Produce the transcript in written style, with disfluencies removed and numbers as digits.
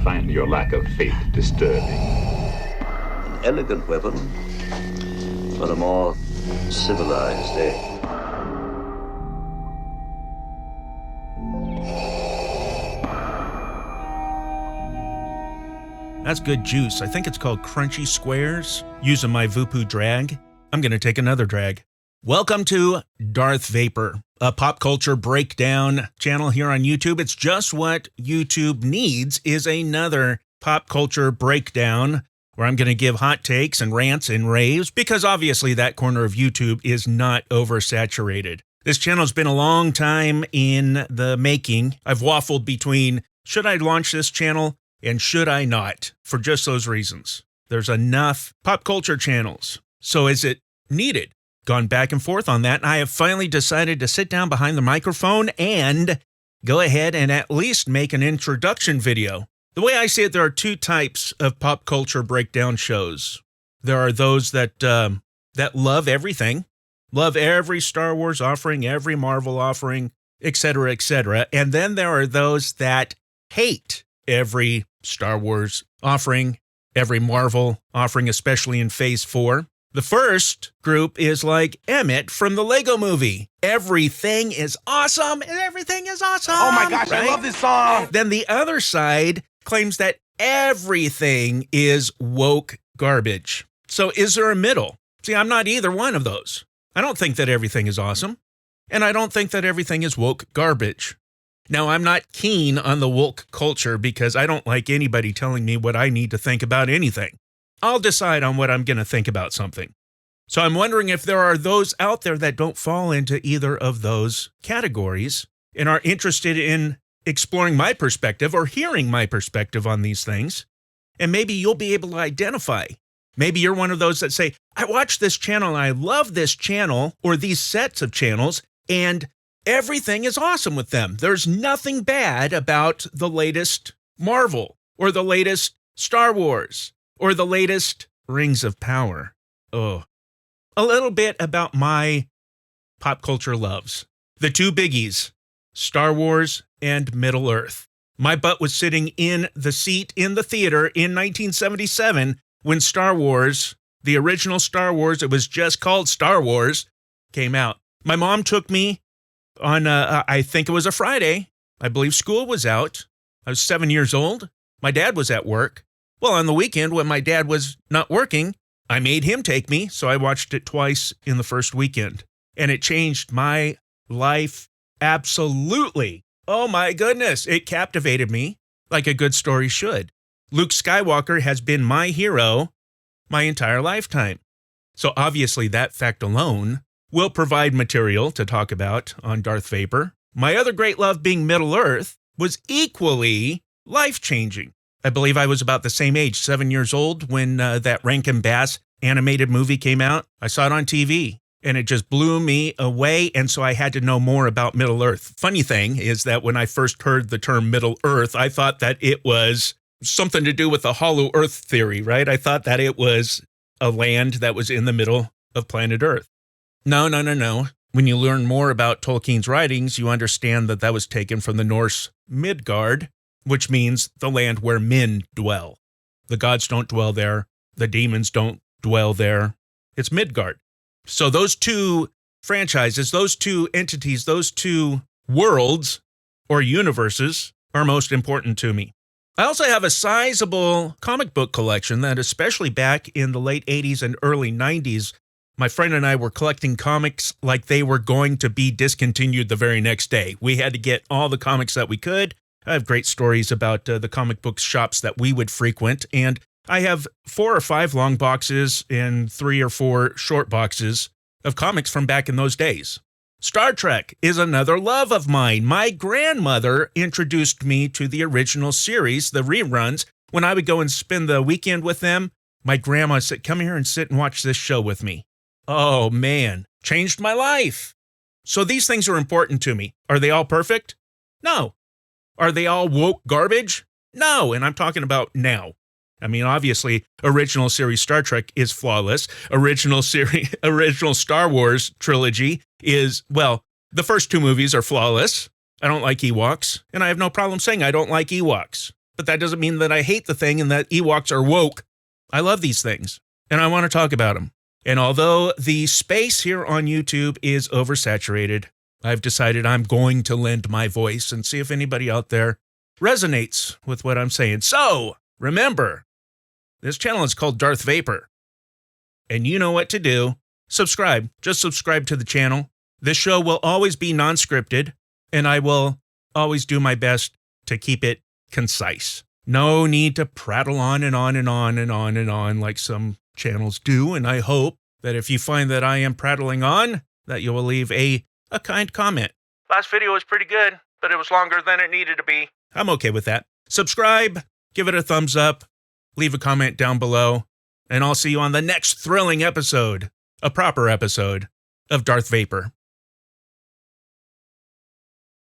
find your lack of faith disturbing. An elegant weapon for a more civilized age. That's good juice. I think it's called Crunchy Squares. Using my Voopoo drag. I'm going to take another drag. Welcome to Darth Vapor, a pop culture breakdown channel here on YouTube. It's just what YouTube needs is another pop culture breakdown where I'm going to give hot takes and rants and raves because obviously that corner of YouTube is not oversaturated. This channel's been a long time in the making. I've waffled between should I launch this channel and should I not, for just those reasons. There's enough pop culture channels. So is it needed? Gone back and forth on that, and I have finally decided to sit down behind the microphone and go ahead and at least make an introduction video. The way I see it, there are two types of pop culture breakdown shows. There are those that love everything, love every Star Wars offering, every Marvel offering, etc., etc. And then there are those that hate every Star Wars offering, every Marvel offering, especially in Phase 4. The first group is like Emmett from the Lego Movie. Everything is awesome, and everything is awesome. Oh my gosh, right? I love this song. Then the other side claims that everything is woke garbage. So is there a middle? See, I'm not either one of those. I don't think that everything is awesome, and I don't think that everything is woke garbage. Now, I'm not keen on the woke culture because I don't like anybody telling me what I need to think about anything. I'll decide on what I'm going to think about something. So I'm wondering if there are those out there that don't fall into either of those categories and are interested in exploring my perspective or hearing my perspective on these things. And maybe you'll be able to identify. Maybe you're one of those that say, I watch this channel and I love this channel or these sets of channels and everything is awesome with them. There's nothing bad about the latest Marvel or the latest Star Wars or the latest Rings of Power. Oh, a little bit about my pop culture loves. The two biggies, Star Wars and Middle Earth. My butt was sitting in the seat in the theater in 1977 when Star Wars, the original Star Wars, it was just called Star Wars, came out. My mom took me on, I think it was a Friday. I believe school was out. I was 7 years old. My dad was at work. Well, on the weekend when my dad was not working, I made him take me, so I watched it twice in the first weekend. And it changed my life absolutely. Oh my goodness, it captivated me like a good story should. Luke Skywalker has been my hero my entire lifetime. So obviously that fact alone will provide material to talk about on Darth Vapor. My other great love being Middle Earth was equally life-changing. I believe I was about the same age, 7 years old, when that Rankin Bass animated movie came out. I saw it on TV, and it just blew me away, and so I had to know more about Middle Earth. Funny thing is that when I first heard the term Middle Earth, I thought that it was something to do with the hollow Earth theory, right? I thought that it was a land that was in the middle of planet Earth. No. When you learn more about Tolkien's writings, you understand that that was taken from the Norse Midgard, which means the land where men dwell. The gods don't dwell there. The demons don't dwell there. It's Midgard. So those two franchises, those two entities, those two worlds or universes are most important to me. I also have a sizable comic book collection that, especially back in the late 80s and early 90s, my friend and I were collecting comics like they were going to be discontinued the very next day. We had to get all the comics that we could. I have great stories about the comic book shops that we would frequent, and I have 4 or 5 long boxes and 3 or 4 short boxes of comics from back in those days. Star Trek is another love of mine. My grandmother introduced me to the original series, the reruns. When I would go and spend the weekend with them, my grandma said, come here and sit and watch this show with me. Oh man, changed my life. So these things are important to me. Are they all perfect? No. Are they all woke garbage? No, and I'm talking about now. I mean, obviously, original series Star Trek is flawless. Original Star Wars trilogy is, well, the first 2 movies are flawless. I don't like Ewoks, and I have no problem saying I don't like Ewoks. but that doesn't mean that I hate the thing and that Ewoks are woke. I love these things, and I want to talk about them. And although the space here on YouTube is oversaturated, I've decided I'm going to lend my voice and see if anybody out there resonates with what I'm saying. So, remember, this channel is called Darth Vapor, and you know what to do. Subscribe. Just subscribe to the channel. This show will always be non-scripted, and I will always do my best to keep it concise. No need to prattle on and on and on and on and on like some channels do, and I hope that if you find that I am prattling on, that you will leave a kind comment. Last video was pretty good, but it was longer than it needed to be. I'm okay with that. Subscribe, give it a thumbs up, leave a comment down below, and I'll see you on the next thrilling episode, a proper episode of Darth Vapor.